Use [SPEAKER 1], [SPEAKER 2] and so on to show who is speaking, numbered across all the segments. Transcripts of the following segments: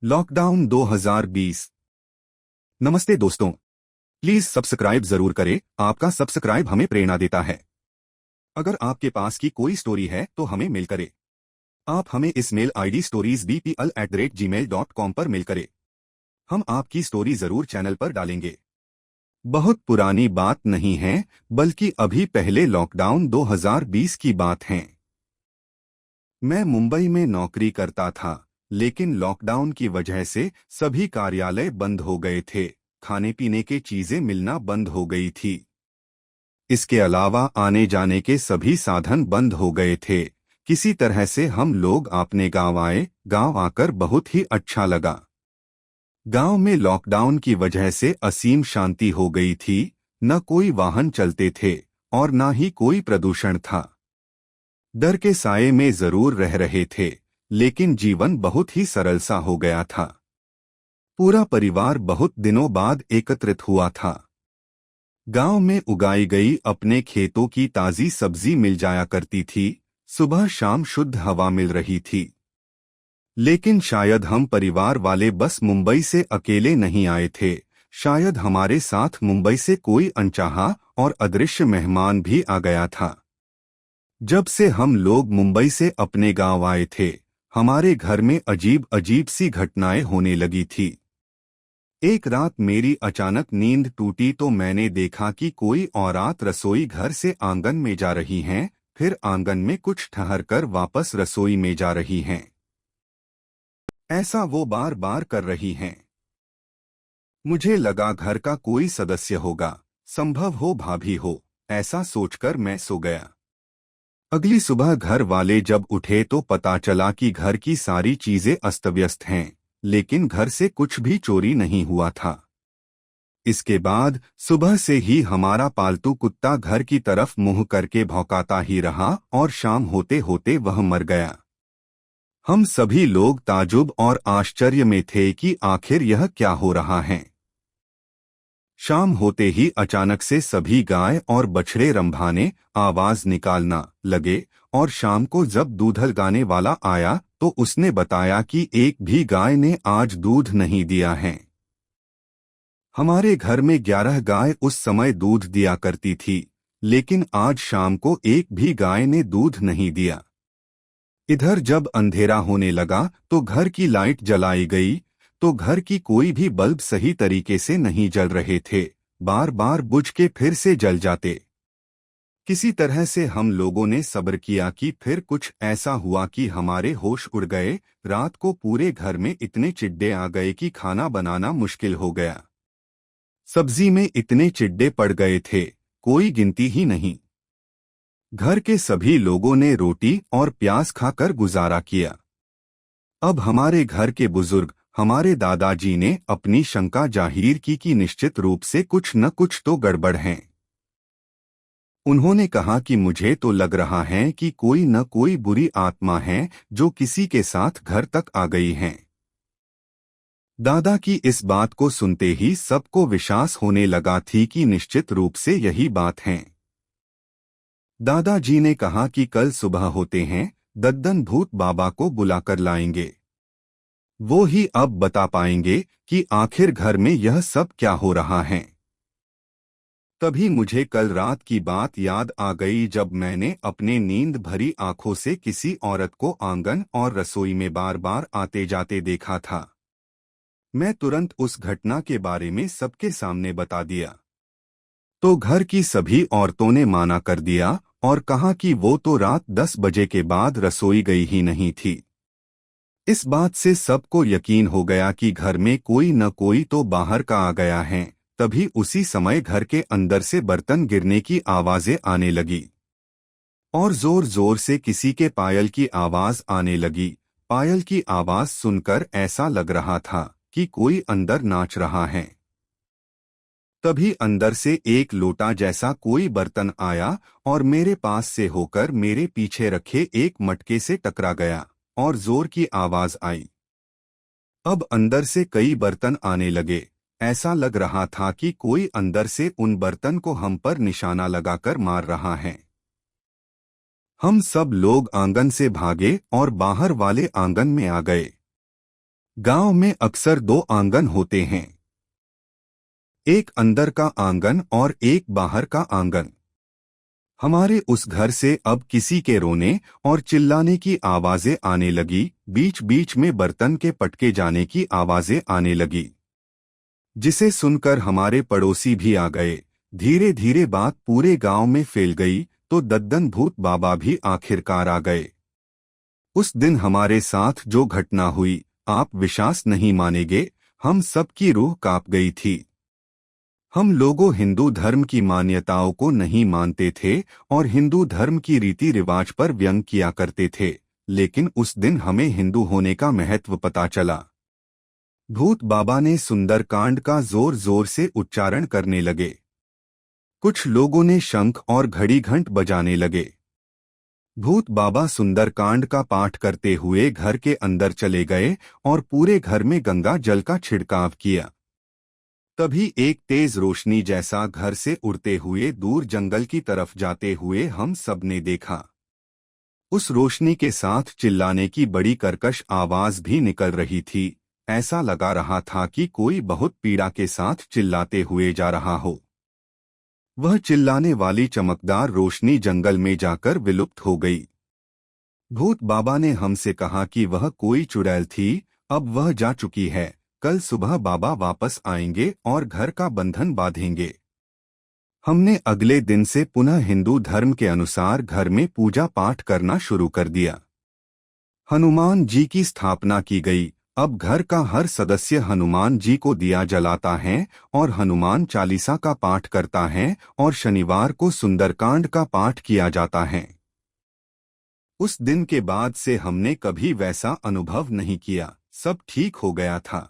[SPEAKER 1] Lockdown 2020। नमस्ते दोस्तों, please subscribe जरूर करें। आपका सब्सक्राइब हमें प्रेरणा देता है। अगर आपके पास की कोई स्टोरी है तो हमें मेल करें। आप हमें इस मेल आईडी storiesbpl@gmail.com पर मेल करें। हम आपकी स्टोरी जरूर चैनल पर डालेंगे। बहुत पुरानी बात नहीं है, बल्कि अभी पहले लॉकडाउन 2020 की बात है। मैं मुंबई में नौकरी करता था, लेकिन लॉकडाउन की वजह से सभी कार्यालय बंद हो गए थे। खाने पीने के चीजें मिलना बंद हो गई थी। इसके अलावा आने जाने के सभी साधन बंद हो गए थे। किसी तरह से हम लोग अपने गांव आए। गांव आकर बहुत ही अच्छा लगा। गांव में लॉकडाउन की वजह से असीम शांति हो गई थी। न कोई वाहन चलते थे और न ही कोई प्रदूषण था। डर के साये में जरूर रह रहे थे, लेकिन जीवन बहुत ही सरल सा हो गया था। पूरा परिवार बहुत दिनों बाद एकत्रित हुआ था। गांव में उगाई गई अपने खेतों की ताजी सब्जी मिल जाया करती थी। सुबह शाम शुद्ध हवा मिल रही थी। लेकिन शायद हम परिवार वाले बस मुंबई से अकेले नहीं आए थे। शायद हमारे साथ मुंबई से कोई अनचाहा और अदृश्य मेहमान भी आ गया था। जब से हम लोग मुंबई से अपने गांव आए थे, हमारे घर में अजीब अजीब सी घटनाएं होने लगी थी। एक रात मेरी अचानक नींद टूटी तो मैंने देखा कि कोई औरत रसोई घर से आंगन में जा रही हैं, फिर आंगन में कुछ ठहरकर वापस रसोई में जा रही हैं। ऐसा वो बार बार कर रही हैं। मुझे लगा घर का कोई सदस्य होगा, संभव हो भाभी हो। ऐसा सोचकर मैं सो गया। अगली सुबह घर वाले जब उठे तो पता चला कि घर की सारी चीजें अस्तव्यस्त हैं, लेकिन घर से कुछ भी चोरी नहीं हुआ था। इसके बाद सुबह से ही हमारा पालतू कुत्ता घर की तरफ मुंह करके भौंकाता ही रहा और शाम होते होते वह मर गया। हम सभी लोग ताजुब और आश्चर्य में थे कि आखिर यह क्या हो रहा है। शाम होते ही अचानक से सभी गाय और बछड़े रंभाने आवाज निकालना लगे और शाम को जब दूधलगाने वाला आया तो उसने बताया कि एक भी गाय ने आज दूध नहीं दिया है। हमारे घर में 11 गाय उस समय दूध दिया करती थी, लेकिन आज शाम को एक भी गाय ने दूध नहीं दिया। इधर जब अंधेरा होने लगा तो घर की लाइट जलाई गई, तो घर की कोई भी बल्ब सही तरीके से नहीं जल रहे थे। बार बार बुझ के फिर से जल जाते। किसी तरह से हम लोगों ने सब्र किया कि फिर कुछ ऐसा हुआ कि हमारे होश उड़ गए। रात को पूरे घर में इतने चिड्डे आ गए कि खाना बनाना मुश्किल हो गया। सब्जी में इतने चिड्डे पड़ गए थे, कोई गिनती ही नहीं। घर के सभी लोगों ने रोटी और प्याज खाकर गुजारा किया। अब हमारे घर के बुजुर्ग हमारे दादाजी ने अपनी शंका जाहिर की कि निश्चित रूप से कुछ न कुछ तो गड़बड़ है। उन्होंने कहा कि मुझे तो लग रहा है कि कोई न कोई बुरी आत्मा है जो किसी के साथ घर तक आ गई है। दादा की इस बात को सुनते ही सबको विश्वास होने लगा थी कि निश्चित रूप से यही बात है। दादाजी ने कहा कि कल सुबह होते हैं, दद्दन भूत बाबा को बुलाकर लाएंगे। वो ही अब बता पाएंगे कि आखिर घर में यह सब क्या हो रहा है। तभी मुझे कल रात की बात याद आ गई जब मैंने अपने नींद भरी आंखों से किसी औरत को आंगन और रसोई में बार बार आते जाते देखा था। मैं तुरंत उस घटना के बारे में सबके सामने बता दिया तो घर की सभी औरतों ने माना कर दिया और कहा कि वो तो रात 10 बजे के बाद रसोई गई ही नहीं थी। इस बात से सबको यकीन हो गया कि घर में कोई न कोई तो बाहर का आ गया है। तभी उसी समय घर के अंदर से बर्तन गिरने की आवाजें आने लगी और जोर जोर से किसी के पायल की आवाज आने लगी। पायल की आवाज सुनकर ऐसा लग रहा था कि कोई अंदर नाच रहा है। तभी अंदर से एक लोटा जैसा कोई बर्तन आया और मेरे पास से होकर मेरे पीछे रखे एक मटके से टकरा गया और जोर की आवाज आई। अब अंदर से कई बर्तन आने लगे। ऐसा लग रहा था कि कोई अंदर से उन बर्तन को हम पर निशाना लगाकर मार रहा है। हम सब लोग आंगन से भागे और बाहर वाले आंगन में आ गए। गांव में अक्सर दो आंगन होते हैं, एक अंदर का आंगन और एक बाहर का आंगन। हमारे उस घर से अब किसी के रोने और चिल्लाने की आवाजें आने लगी, बीच बीच में बर्तन के पटके जाने की आवाजें आने लगी, जिसे सुनकर हमारे पड़ोसी भी आ गए। धीरे धीरे बात पूरे गांव में फैल गई तो दद्दन भूत बाबा भी आखिरकार आ गए। उस दिन हमारे साथ जो घटना हुई, आप विश्वास नहीं मानेंगे, हम सबकी रूह कांप गई थी। हम लोगों हिंदू धर्म की मान्यताओं को नहीं मानते थे और हिंदू धर्म की रीति रिवाज पर व्यंग किया करते थे, लेकिन उस दिन हमें हिंदू होने का महत्व पता चला। भूत बाबा ने सुंदरकांड का जोर जोर से उच्चारण करने लगे। कुछ लोगों ने शंख और घड़ी घंट बजाने लगे। भूत बाबा सुंदरकांड का पाठ करते हुए घर के अंदर चले गए और पूरे घर में गंगा जल का छिड़काव किया। तभी एक तेज रोशनी जैसा घर से उड़ते हुए दूर जंगल की तरफ जाते हुए हम सब ने देखा। उस रोशनी के साथ चिल्लाने की बड़ी कर्कश आवाज भी निकल रही थी। ऐसा लगा रहा था कि कोई बहुत पीड़ा के साथ चिल्लाते हुए जा रहा हो। वह चिल्लाने वाली चमकदार रोशनी जंगल में जाकर विलुप्त हो गई। भूत बाबा ने हमसे कहा कि वह कोई चुड़ैल थी, अब वह जा चुकी है। कल सुबह बाबा वापस आएंगे और घर का बंधन बांधेंगे। हमने अगले दिन से पुनः हिंदू धर्म के अनुसार घर में पूजा पाठ करना शुरू कर दिया। हनुमान जी की स्थापना की गई। अब घर का हर सदस्य हनुमान जी को दिया जलाता है और हनुमान चालीसा का पाठ करता है और शनिवार को सुंदरकांड का पाठ किया जाता है। उस दिन के बाद से हमने कभी वैसा अनुभव नहीं किया, सब ठीक हो गया था।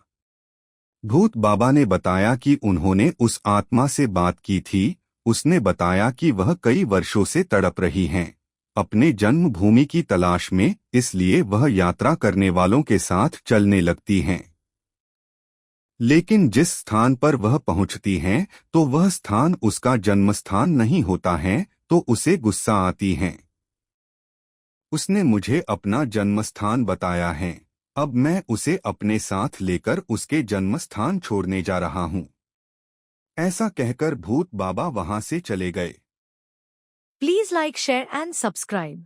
[SPEAKER 1] भूत बाबा ने बताया कि उन्होंने उस आत्मा से बात की थी। उसने बताया कि वह कई वर्षों से तड़प रही हैं अपने जन्मभूमि की तलाश में, इसलिए वह यात्रा करने वालों के साथ चलने लगती हैं। लेकिन जिस स्थान पर वह पहुंचती हैं तो वह स्थान उसका जन्मस्थान नहीं होता है, तो उसे गुस्सा आती हैं। उसने मुझे अपना जन्मस्थान बताया है। अब मैं उसे अपने साथ लेकर उसके जन्मस्थान छोड़ने जा रहा हूँ। ऐसा कहकर भूत बाबा वहां से चले गए।
[SPEAKER 2] Please like, share and subscribe.